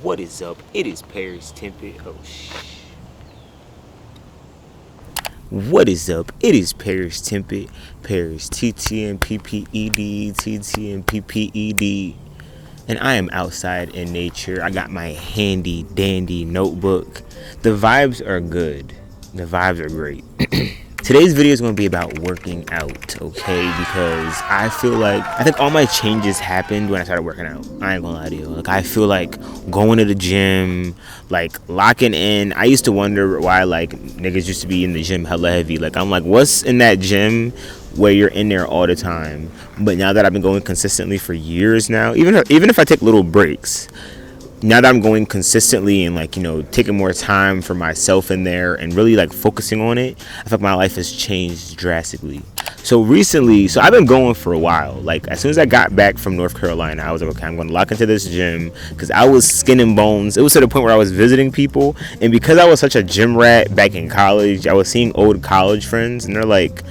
What is up? It is Paristtmpped. Oh shh. What is up? It is Paristtmpped. Paris TTMPPED TTMPPED. And I am outside in nature. I got my handy dandy notebook. The vibes are good. The vibes are great. Today's video is going to be about working out, okay? Because I think all my changes happened when I started working out. I ain't gonna lie to you. Like, I feel like going to the gym, like locking in. I used to wonder why like niggas used to be in the gym hella heavy. Like, I'm like, what's in that gym where you're in there all the time? But now that I've been going consistently for years now, even if I take little breaks, now that I'm going consistently and like, you know, taking more time for myself in there and really like focusing on it, I feel like my life has changed drastically. So I've been going for a while. Like, as soon as I got back from North Carolina, I was like, okay, I'm going to lock into this gym, because I was skin and bones. It was to the point where I was visiting people, and because I was such a gym rat back in college, I was seeing old college friends, and they're like,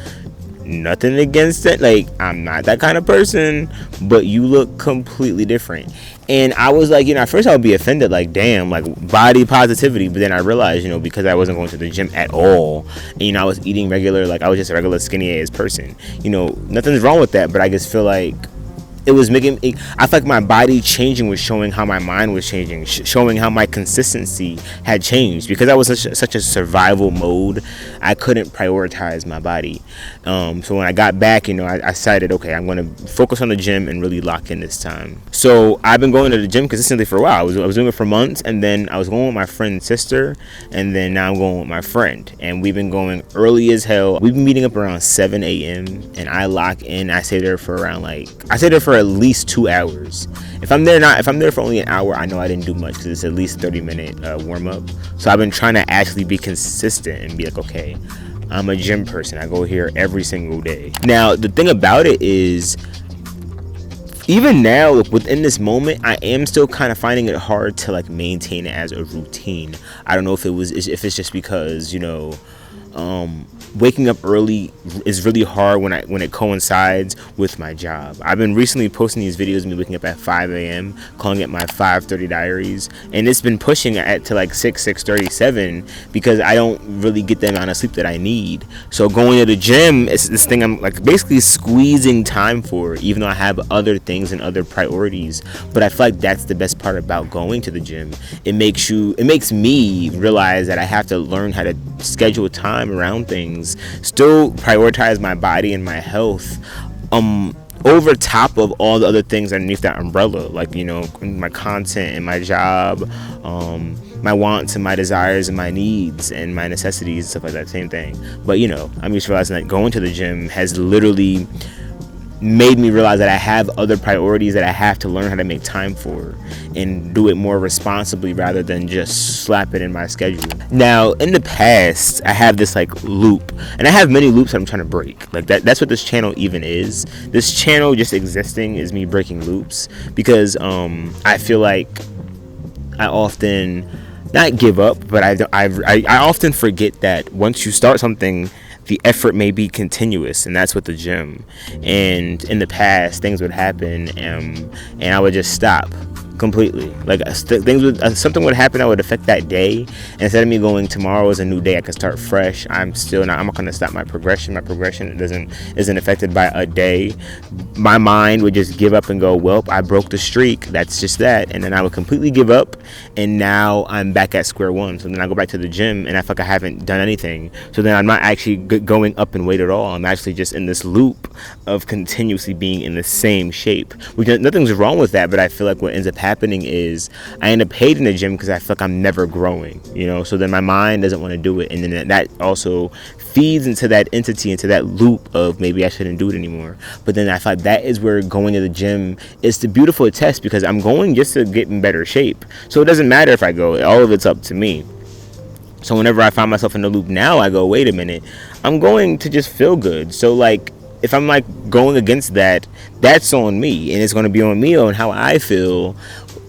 nothing against it, like, I'm not that kind of person, but you look completely different. And I was like, you know, at first I would be offended, like, damn, like, body positivity. But then I realized, you know, because I wasn't going to the gym at all, and, you know, I was eating regular, like, I was just a regular skinny ass person. You know, nothing's wrong with that, but I just feel like it was making, I feel like my body changing was showing how my mind was changing, showing how my consistency had changed. Because I was such a survival mode, I couldn't prioritize my body. So when I got back, you know, I decided, okay, I'm going to focus on the gym and really lock in this time. So I've been going to the gym consistently for a while. I was doing it for months, and then I was going with my friend's sister, and then now I'm going with my friend. And we've been going early as hell. We've been meeting up around 7 a.m. and I lock in. I stay there for at least 2 hours. If I'm there for only an hour, I know I didn't do much, because it's at least 30-minute warm up. So I've been trying to actually be consistent and be like, okay, I'm a gym person. I go here every single day. Now, the thing about it is, even now, within this moment, I am still kind of finding it hard to like maintain it as a routine. I don't know if it's just because, you know, waking up early is really hard when it coincides with my job. I've been recently posting these videos of me waking up at 5 a.m., calling it my 5:30 diaries, and it's been pushing to like 6:37, because I don't really get the amount of sleep that I need. So going to the gym is this thing I'm like basically squeezing time for, even though I have other things and other priorities. But I feel like that's the best part about going to the gym. It makes me realize that I have to learn how to schedule time around things, still prioritize my body and my health, over top of all the other things underneath that umbrella, like, you know, my content and my job, my wants and my desires and my needs and my necessities and stuff like that, same thing. But, you know, I'm just realizing that going to the gym has literally made me realize that I have other priorities that I have to learn how to make time for and do it more responsibly, rather than just slap it in my schedule. Now, in the past, I have this like loop, and I have many loops that I'm trying to break. Like that's what this channel even is. This channel just existing is me breaking loops, because I feel like I often not give up, but I often forget that once you start something, the effort may be continuous, and that's with the gym. And in the past, things would happen, and I would just stop completely. Like something would happen that would affect that day, and instead of me going, tomorrow is a new day, I can start fresh, I'm not going to stop my progression. Isn't affected by a day. My mind would just give up and go, well, I broke the streak, that's just that. And then I would completely give up, and now I'm back at square one. So then I go back to the gym, and I feel like I haven't done anything. So then I'm not actually going up in weight at all. I'm actually just in this loop of continuously being in the same shape, which nothing's wrong with that. But I feel like what ends up happening is I end up hating the gym, because I feel like I'm never growing, you know. So then my mind doesn't want to do it, and then that also feeds into that loop of maybe I shouldn't do it anymore. But then I feel like that is where going to the gym is the beautiful test, because I'm going just to get in better shape. So it doesn't matter if I go, all of it's up to me. So whenever I find myself in the loop now, I go, wait a minute, I'm going to just feel good. So like, if I'm like going against that, that's on me, and it's going to be on me on how I feel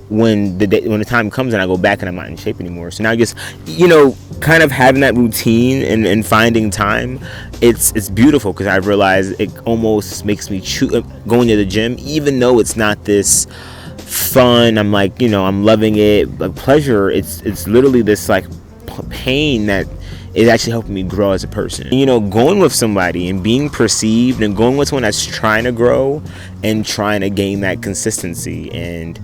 when the time comes and I go back and I'm not in shape anymore. So now just, you know, kind of having that routine and finding time, it's beautiful, because I realize it almost makes me going to the gym, even though it's not this fun. I'm like, I'm loving it. Like pleasure, it's literally this like pain that is actually helping me grow as a person. Going with somebody and being perceived and going with someone that's trying to grow and trying to gain that consistency, and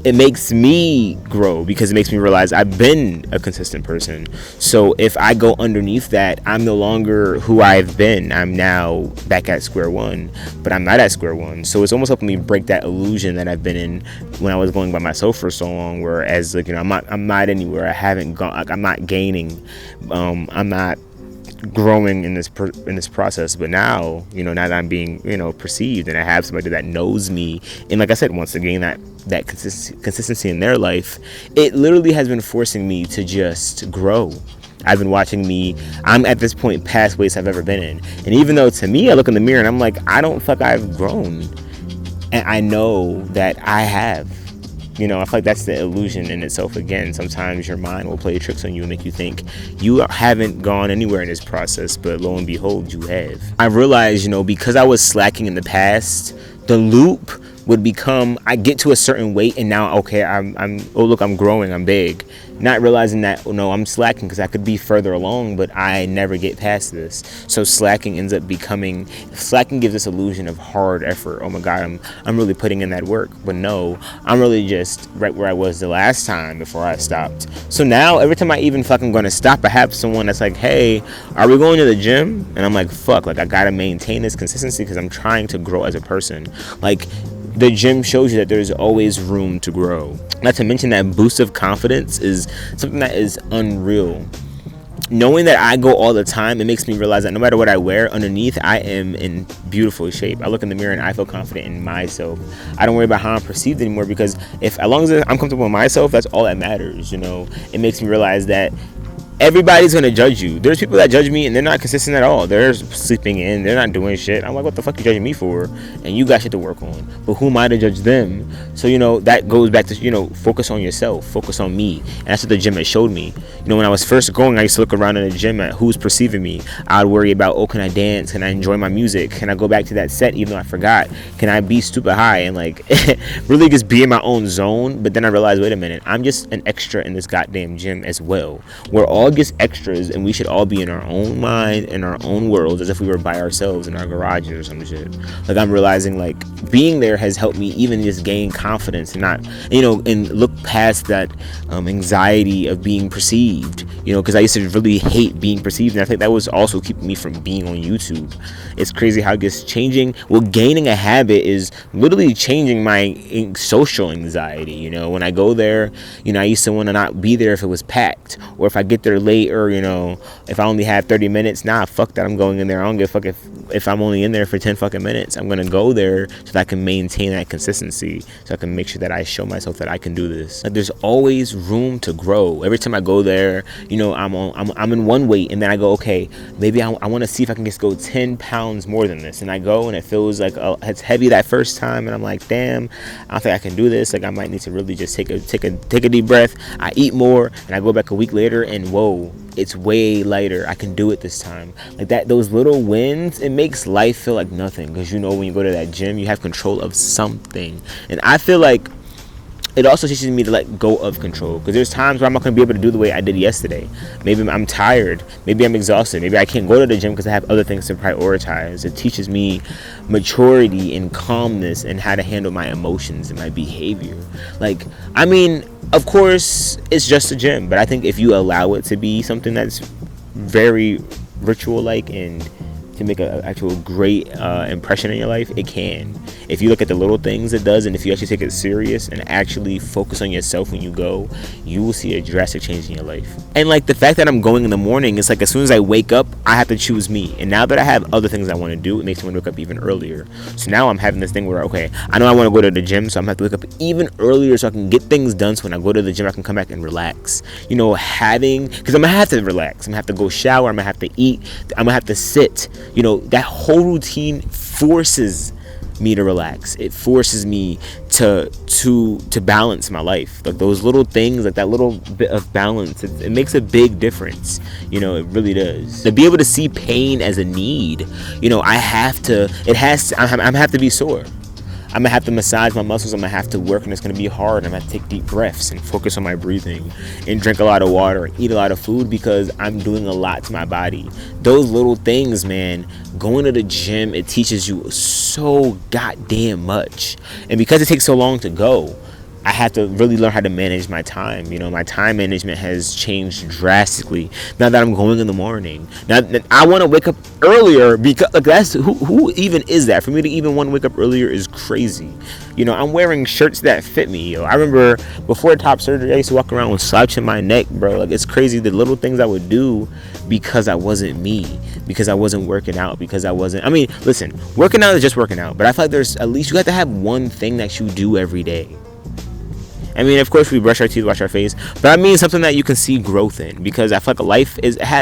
it makes me grow because it makes me realize I've been a consistent person. So if I go underneath that, I'm no longer who I've been. I'm now back at square one, but I'm not at square one. So it's almost helping me break that illusion that I've been in when I was going by myself for so long, whereas like, I'm not anywhere. I haven't gone, like, I'm not gaining, I'm not growing in this process. But now, now that I'm being perceived, and I have somebody that knows me, and like I said, wants to gain that consistency in their life, it literally has been forcing me to just grow. I've been watching I'm at this point past weights I've ever been in, and even though to me I look in the mirror and I'm like, I don't fuck I've grown, and I know that I have. I feel like that's the illusion in itself. Again, sometimes your mind will play tricks on you and make you think you haven't gone anywhere in this process, but lo and behold, you have. I realized, because I was slacking in the past, the loop would become, I get to a certain weight and now, okay, I'm growing, I'm big. Not realizing that, no, I'm slacking because I could be further along, but I never get past this. So slacking gives this illusion of hard effort. Oh my God, I'm really putting in that work. But no, I'm really just right where I was the last time before I stopped. So now every time I even fucking gonna stop, I have someone that's like, hey, are we going to the gym? And I'm like, fuck, like I gotta maintain this consistency because I'm trying to grow as a person. Like, the gym shows you that there's always room to grow. Not to mention that boost of confidence is something that is unreal. Knowing that I go all the time, it makes me realize that no matter what I wear, underneath I am in beautiful shape. I look in the mirror and I feel confident in myself. I don't worry about how I'm perceived anymore, because as long as I'm comfortable with myself, that's all that matters. It makes me realize that everybody's gonna judge you. There's people that judge me and they're not consistent at all. They're sleeping in, they're not doing shit. I'm like, what the fuck you judging me for? And you got shit to work on. But who am I to judge them? So that goes back to focus on yourself, focus on me. And that's what the gym has showed me. When I was first going, I used to look around in the gym at who's perceiving me. I would worry about, can I dance? Can I enjoy my music? Can I go back to that set even though I forgot? Can I be stupid high and like really just be in my own zone? But then I realized, wait a minute, I'm just an extra in this goddamn gym as well. We're all just extras, and we should all be in our own mind, in our own worlds, as if we were by ourselves in our garages or some shit. Like, I'm realizing, like, being there has helped me even just gain confidence and not, and look past that anxiety of being perceived, because I used to really hate being perceived, and I think that was also keeping me from being on YouTube. It's crazy how just gaining a habit is literally changing my social anxiety. When I go there, I used to want to not be there if it was packed, or if I get there late, or if I only have 30 minutes. Nah, fuck that, I'm going in there. I don't give a fuck if I'm only in there for 10 fucking minutes. I'm gonna go there so that I can maintain that consistency, so I can make sure that I show myself that I can do this. Like, there's always room to grow. Every time I go there, I'm in one weight, and then I go, okay, maybe I want to see if I can just go 10 pounds more than this, and I go, and it feels like it's heavy that first time, and I'm like, damn, I don't think I can do this. Like, I might need to really just take a deep breath. I eat more, and I go back a week later, and whoa, it's way lighter. I can do it this time. Like that, those little wins, it makes life feel like nothing, because when you go to that gym, you have control of something. And I feel like it also teaches me to let go of control, because there's times where I'm not going to be able to do the way I did yesterday. Maybe I'm tired, maybe I'm exhausted, maybe I can't go to the gym because I have other things to prioritize. It teaches me maturity and calmness and how to handle my emotions and my behavior. Like, I mean, of course it's just a gym, but I think if you allow it to be something that's very ritual like and to make an actual great impression in your life, it can. If you look at the little things it does, and if you actually take it serious and actually focus on yourself when you go, you will see a drastic change in your life. And like the fact that I'm going in the morning, it's like as soon as I wake up, I have to choose me. And now that I have other things I want to do, it makes me want to wake up even earlier. So now I'm having this thing where, okay, I know I want to go to the gym, so I'm going to have to wake up even earlier so I can get things done, so when I go to the gym I can come back and relax. Because I'm going to have to relax. I'm going to have to go shower, I'm going to have to eat, I'm going to have to sit. That whole routine forces me to relax. It forces me to balance my life. Like those little things, like that little bit of balance, it makes a big difference. It really does. To be able to see pain as a need, I have to be sore. I'm gonna have to massage my muscles. I'm gonna have to work, and it's gonna be hard. I'm gonna have to take deep breaths and focus on my breathing and drink a lot of water and eat a lot of food because I'm doing a lot to my body. Those little things, man, going to the gym, it teaches you so goddamn much. And because it takes so long to go, I have to really learn how to manage my time. My time management has changed drastically now that I'm going in the morning. Now I want to wake up earlier because that's who even is that? For me to even want to wake up earlier is crazy. I'm wearing shirts that fit me. I remember before top surgery, I used to walk around with slouch in my neck, bro. It's crazy the little things I would do because I wasn't me, because I wasn't working out, because I wasn't. I mean, listen, working out is just working out, but I feel like there's at least you have to have one thing that you do every day. I mean, of course, we brush our teeth, wash our face, but I mean something that you can see growth in, because I feel like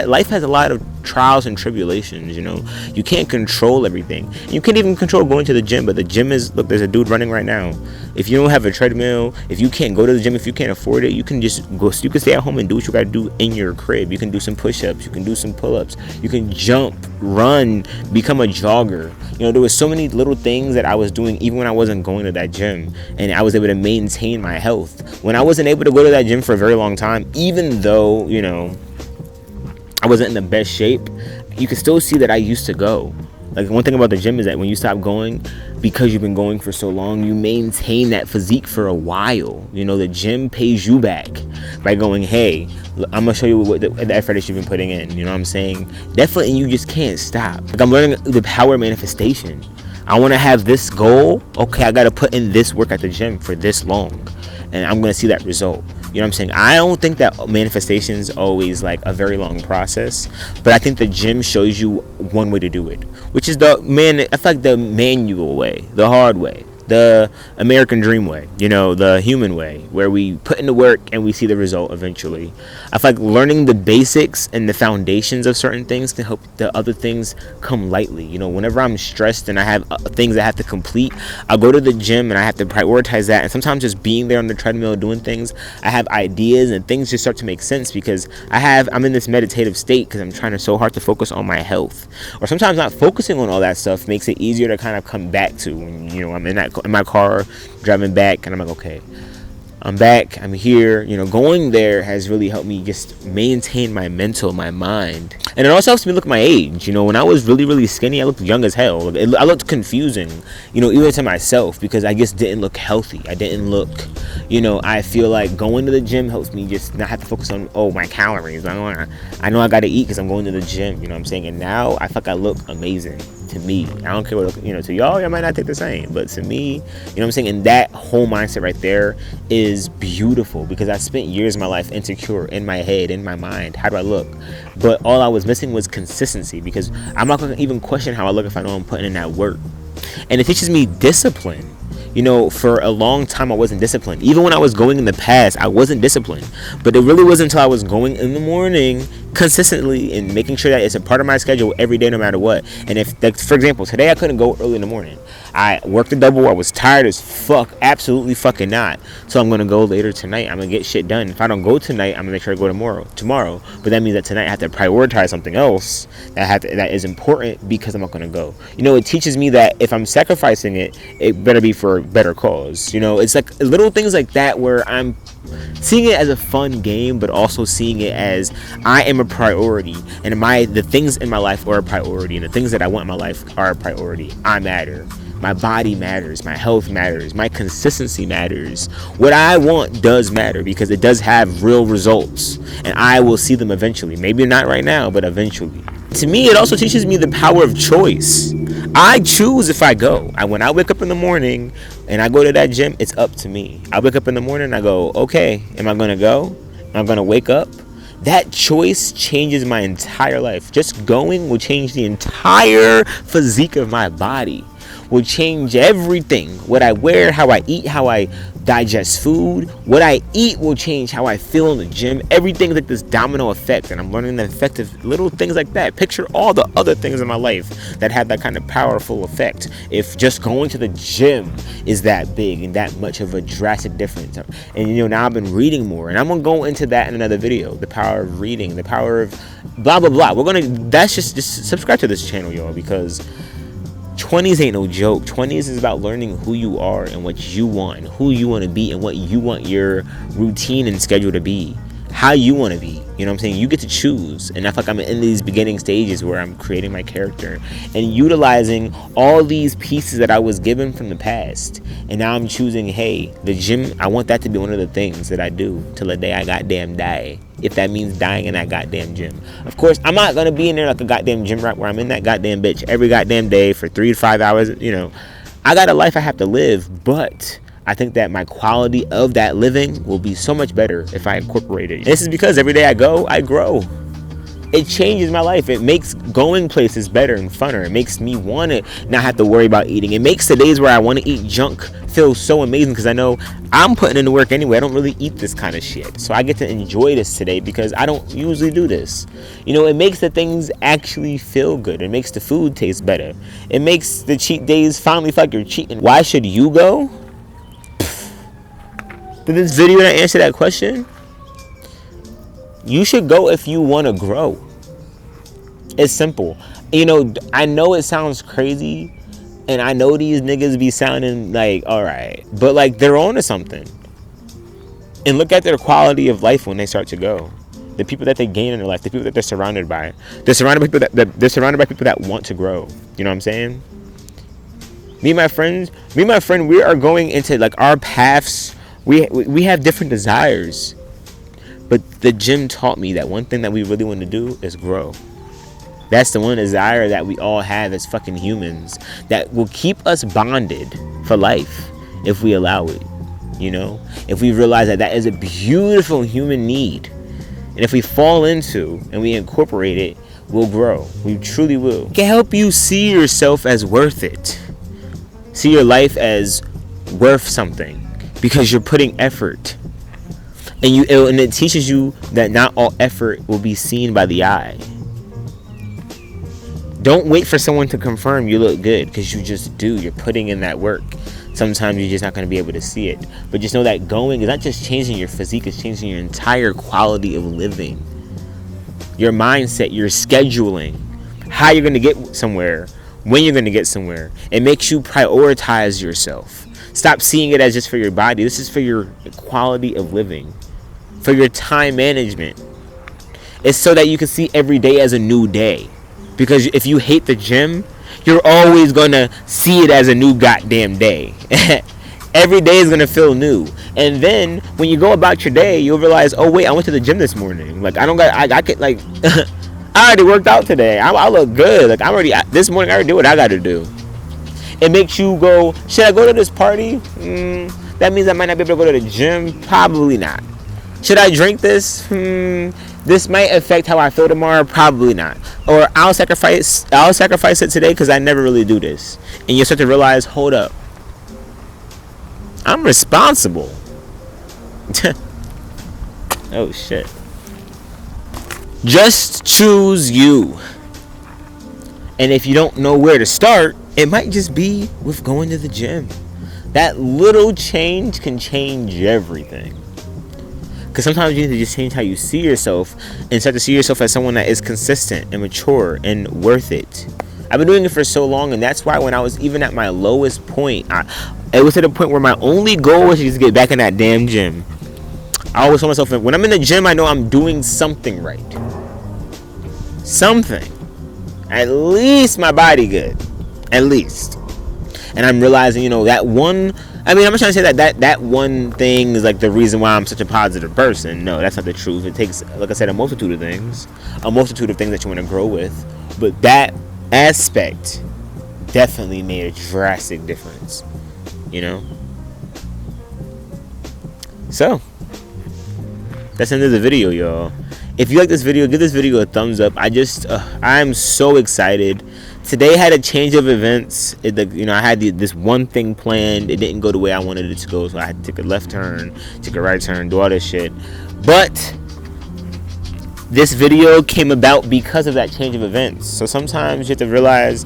life has a lot of trials and tribulations. You can't control everything. You can't even control going to the gym, but the gym is, look, there's a dude running right now. If you don't have a treadmill, if you can't go to the gym, if you can't afford it, you can just go. You can stay at home and do what you gotta do in your crib. You can do some push-ups, you can do some pull-ups, you can jump, run, become a jogger. There was so many little things that I was doing even when I wasn't going to that gym, and I was able to maintain my health. When I wasn't able to go to that gym for a very long time, even though I wasn't in the best shape, you can still see that I used to go. Like, one thing about the gym is that when you stop going, because you've been going for so long, you maintain that physique for a while. The gym pays you back by going, hey, I'm gonna show you what the effort that you've been putting in. You know what I'm saying? Definitely, and you just can't stop. Like, I'm learning the power of manifestation. I want to have this goal. Okay, I got to put in this work at the gym for this long, and I'm gonna see that result. You know what I'm saying? I don't think that manifestation is always like a very long process, but I think the gym shows you one way to do it, which is I feel like the manual way, the hard way, the American dream way, the human way, where we put in the work and we see the result eventually. I feel like learning the basics and the foundations of certain things can help the other things come lightly. Whenever I'm stressed and I have things I have to complete, I'll go to the gym and I have to prioritize that. And sometimes just being there on the treadmill doing things, I have ideas and things just start to make sense because I'm in this meditative state because I'm trying so hard to focus on my health. Or sometimes not focusing on all that stuff makes it easier to kind of come back to when, I'm in my car driving back and I'm like, okay, I'm back, I'm here. Going there has really helped me just maintain my mind. And it also helps me look my age. When I was really, really skinny, I looked young as hell. I looked confusing, even to myself, because I just didn't look healthy. I didn't look, I feel like going to the gym helps me just not have to focus on, my calories. I know I got to eat because I'm going to the gym, you know what I'm saying? And now I feel like I look amazing to me. I don't care what, to y'all might not think the same, but to me, what I'm saying? And that whole mindset right there is beautiful, because I spent years of my life insecure in my head, in my mind. How do I look? But all I was missing was consistency, because I'm not going to even question how I look if I know I'm putting in that work. And it teaches me discipline. For a long time I wasn't disciplined. Even when I was going in the past, I wasn't disciplined. But it really wasn't until I was going in the morning consistently and making sure that it's a part of my schedule every day, no matter what. And if, like, for example, today I couldn't go early in the morning. I worked a double. I was tired as fuck. Absolutely fucking not. So I'm gonna go later tonight. I'm gonna get shit done. If I don't go tonight, I'm gonna make sure I go tomorrow. But that means that tonight I have to prioritize something else that is important, because I'm not gonna go. It teaches me that if I'm sacrificing it, it better be for a better cause. It's like little things like that where I'm seeing it as a fun game, but also seeing it as I am a priority, and the things in my life are a priority, and the things that I want in my life are a priority. I matter. My body matters. My health matters. My consistency matters. What I want does matter, because it does have real results, and I will see them eventually. Maybe not right now, but eventually. To me, it also teaches me the power of choice. I choose if I go. When I wake up in the morning and I go to that gym, it's up to me. I wake up in the morning and I go, okay, am I going to go? Am I going to wake up? That choice changes my entire life. Just going will change the entire physique of my body. Will change everything. What I wear, how I eat, how I digest food. What I eat will change how I feel in the gym. Everything's like this domino effect, and I'm learning the effect of little things like that. Picture all the other things in my life that have that kind of powerful effect. If just going to the gym is that big and that much of a drastic difference. And now I've been reading more, and I'm gonna go into that in another video. The power of reading, the power of blah blah blah. That's just subscribe to this channel, y'all, because 20s ain't no joke. 20s is about learning who you are and what you want and who you want to be and what you want your routine and schedule to be, how you want to be. You know what I'm saying? You get to choose. And I feel like I'm in these beginning stages where I'm creating my character and utilizing all these pieces that I was given from the past. And now I'm choosing, hey, the gym, I want that to be one of the things that I do till the day I goddamn die. If that means dying in that goddamn gym. Of course, I'm not going to be in there like a goddamn gym rat where I'm in that goddamn bitch every goddamn day for 3 to 5 hours. You know, I got a life I have to live, but I think that my quality of that living will be so much better if I incorporate it. And this is because every day I go, I grow. It changes my life. It makes going places better and funner. It makes me want to not have to worry about eating. It makes the days where I want to eat junk feel so amazing because I know I'm putting in the work anyway. I don't really eat this kind of shit. So I get to enjoy this today because I don't usually do this. You know, it makes the things actually feel good. It makes the food taste better. It makes the cheat days finally feel like you're cheating. Why should you go? Did this video not answer that question? You should go if you want to grow. It's simple. You know, I know it sounds crazy, and I know these niggas be sounding like, all right, but like they're on to something. And look at their quality of life when they start to go. The people that they gain in their life, the people that they're surrounded by. They're surrounded by people that want to grow. You know what I'm saying? Me and my friend, we are going into like our paths. We have different desires. But the gym taught me that one thing that we really want to do is grow. That's the one desire that we all have as fucking humans that will keep us bonded for life if we allow it, you know? If we realize that that is a beautiful human need. And if we fall into and we incorporate it, we'll grow. We truly will. It can help you see yourself as worth it. See your life as worth something because you're putting effort. And it teaches you that not all effort will be seen by the eye. Don't wait for someone to confirm you look good, because you just do. You're putting in that work. Sometimes you're just not going to be able to see it. But just know that going is not just changing your physique, it's changing your entire quality of living. Your mindset, your scheduling, how you're going to get somewhere, when you're going to get somewhere. It makes you prioritize yourself. Stop seeing it as just for your body. This is for your quality of living. For your time management. It's so that you can see every day as a new day. Because if you hate the gym, you're always going to see it as a new goddamn day. Every day is going to feel new. And then when you go about your day, you'll realize, oh wait, I went to the gym this morning. Like I could like I already worked out today. I look good. Like this morning I already did what I got to do. It makes you go, should I go to this party? That means I might not be able to go to the gym. Probably not. Should I drink this? This might affect how I feel tomorrow. Probably not. Or I'll sacrifice it today because I never really do this. And you start to realize, hold up, I'm responsible. Oh shit. Just choose you. And if you don't know where to start, it might just be with going to the gym. That little change can change everything. Because sometimes you need to just change how you see yourself and start to see yourself as someone that is consistent and mature and worth it. I've been doing it for so long, and that's why when I was even at my lowest point, it was to the point where my only goal was to just get back in that damn gym. I always told myself, when I'm in the gym, I know I'm doing something right. Something. At least my body good. At least. And I'm realizing, that one... I'm not trying to say that one thing is like the reason why I'm such a positive person. No, that's not the truth. It takes, like I said, a multitude of things that you want to grow with. But that aspect definitely made a drastic difference. So, that's the end of the video, y'all. If you like this video, give this video a thumbs up. I'm so excited. Today had a change of events. I had this one thing planned. It didn't go the way I wanted it to go, so I had to take a left turn, take a right turn, do all this shit. But this video came about because of that change of events. So sometimes you have to realize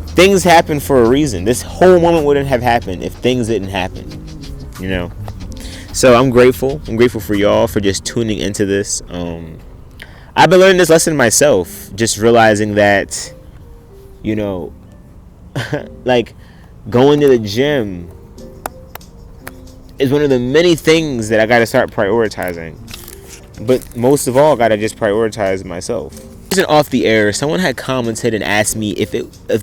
things happen for a reason. This whole moment wouldn't have happened if things didn't happen. So I'm grateful. I'm grateful for y'all for just tuning into this. I've been learning this lesson myself, just realizing that Like, going to the gym is one of the many things that I gotta start prioritizing. But most of all, I gotta just prioritize myself. Off the air, someone had commented and asked me if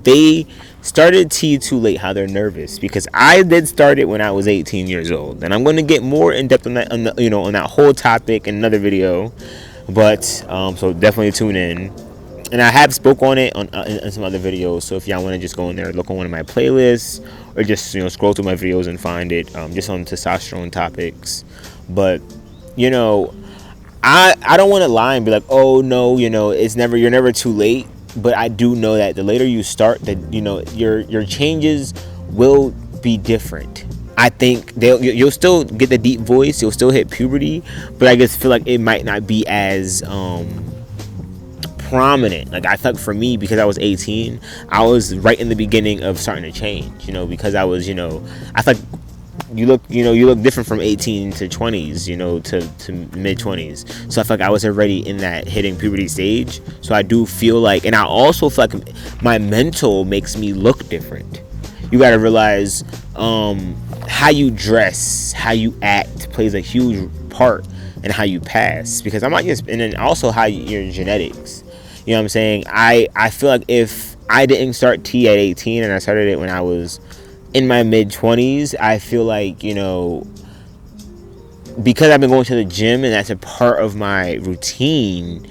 they started tea too late, how they're nervous, because I did start it when I was 18 years old, and I'm going to get more in depth on that, on that whole topic in another video. But so definitely tune in, and I have spoke on it on in some other videos. So if y'all want to just go in there, look on one of my playlists, or just scroll through my videos and find it, just on testosterone topics. But I don't want to lie and be like, oh no, you're never too late. But I do know that the later you start, that your changes will be different. I think you'll still get the deep voice, you'll still hit puberty, but I just feel like it might not be as prominent. Like, I felt for me, because I was 18, I was right in the beginning of starting to change. Because I was, I felt like you look different from 18 to 20s, to mid 20s. So I feel like I was already in that hitting puberty stage. So I do feel like, and I also feel like my mental makes me look different. You got to realize how you dress, how you act plays a huge part in how you pass, because I'm not just, and then also how your genetics. You know what I'm saying? I feel like if I didn't start tea at 18 and I started it when I was in my mid 20s, I feel like, because I've been going to the gym and that's a part of my routine,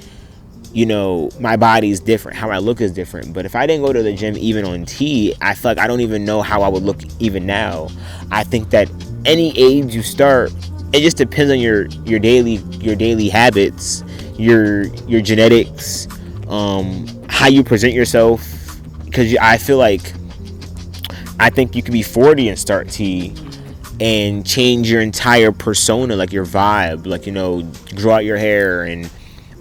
my body is different, how I look is different. But if I didn't go to the gym even on tea, I feel like I don't even know how I would look even now. I think that any age you start, it just depends on your daily habits, your genetics, how you present yourself. Because I feel like, I think you could be 40 and start tea and change your entire persona, like your vibe, like, grow out your hair and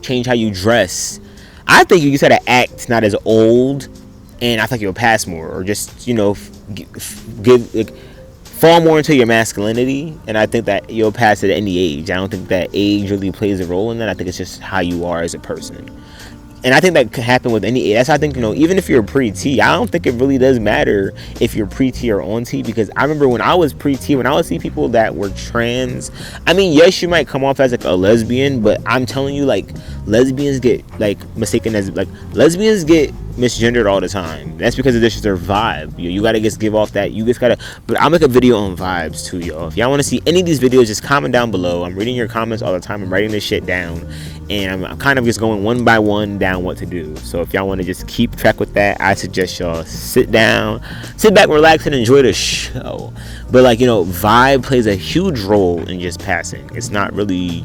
change how you dress. I think you just gotta act not as old, and I think you'll pass more, or just, fall more into your masculinity. And I think that you'll pass at any age. I don't think that age really plays a role in that. I think it's just how you are as a person. And I think that could happen with any age. That's, I think, even if you're pre-T, I don't think it really does matter if you're pre-T or on T, because I remember when I was pre-T, when I would see people that were trans, I mean, yes, you might come off as like a lesbian, but I'm telling you, like, lesbians get mistaken as, lesbians get misgendered all the time. That's because of this is their vibe. You gotta just give off that. You just gotta. But I'll make a video on vibes too, y'all. If y'all want to see any of these videos, just comment down below. I'm reading your comments all the time. I'm writing this shit down, and I'm kind of just going one by one down what to do. So if y'all want to just keep track with that, I suggest y'all sit back, relax, and enjoy the show. But vibe plays a huge role in just passing. It's not really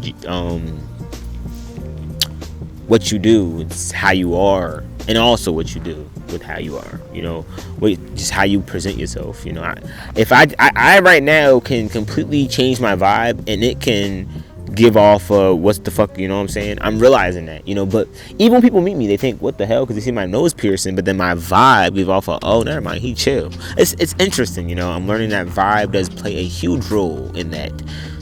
what you do, it's how you are, and also what you do with how you are, just how you present yourself. I right now can completely change my vibe, and it can give off what's the fuck, what I'm saying? I'm realizing that, but even when people meet me, they think, what the hell, because they see my nose piercing, but then my vibe give off oh, never mind, he chill. It's interesting, I'm learning that vibe does play a huge role in that.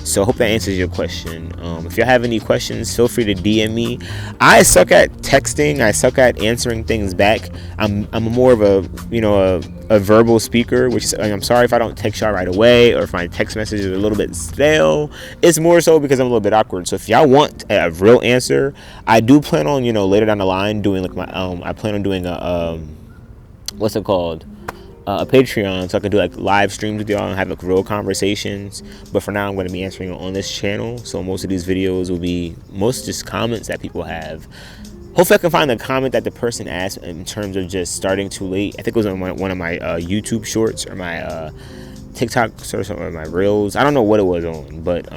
So I hope that answers your question. If you have any questions, feel free to DM me. I suck at texting. I suck at answering things back. I'm more of a verbal speaker, which is, I'm sorry if I don't text y'all right away, or if my text message is a little bit stale. It's more so because I'm a little bit awkward. So if y'all want a real answer, I do plan on, later down the line doing I plan on doing a what's it called? A Patreon, so I can do live streams with y'all and have real conversations. But for now, I'm going to be answering on this channel, so most of these videos will be just comments that people have. Hopefully I can find the comment that the person asked in terms of just starting too late. I think it was on one of my YouTube shorts, or my TikTok or my reels. I don't know what it was on, but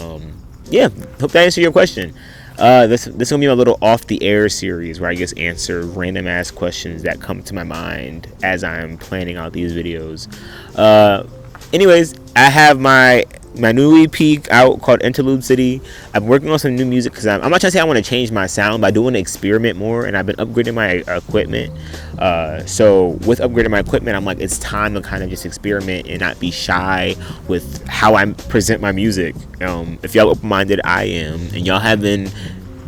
yeah, hope that answered your question. This is gonna be my little off the air series where I just answer random ass questions that come to my mind as I'm planning out these videos. Anyways, I have my new EP out called Interlude City. I'm working on some new music because I'm not trying to say I want to change my sound, but I do want to experiment more, and I've been upgrading my equipment. So with upgrading my equipment, I'm like, it's time to kind of just experiment and not be shy with how I present my music. If y'all open-minded, I am, and y'all have been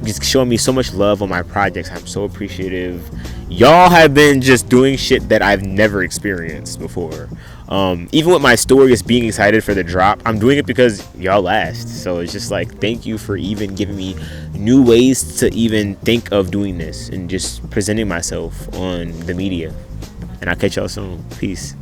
just showing me so much love on my projects. I'm so appreciative. Y'all have been just doing shit that I've never experienced before. Even with my stories being excited for the drop, I'm doing it because y'all asked. So it's just like, thank you for even giving me new ways to even think of doing this and just presenting myself on the media. And I'll catch y'all soon. Peace.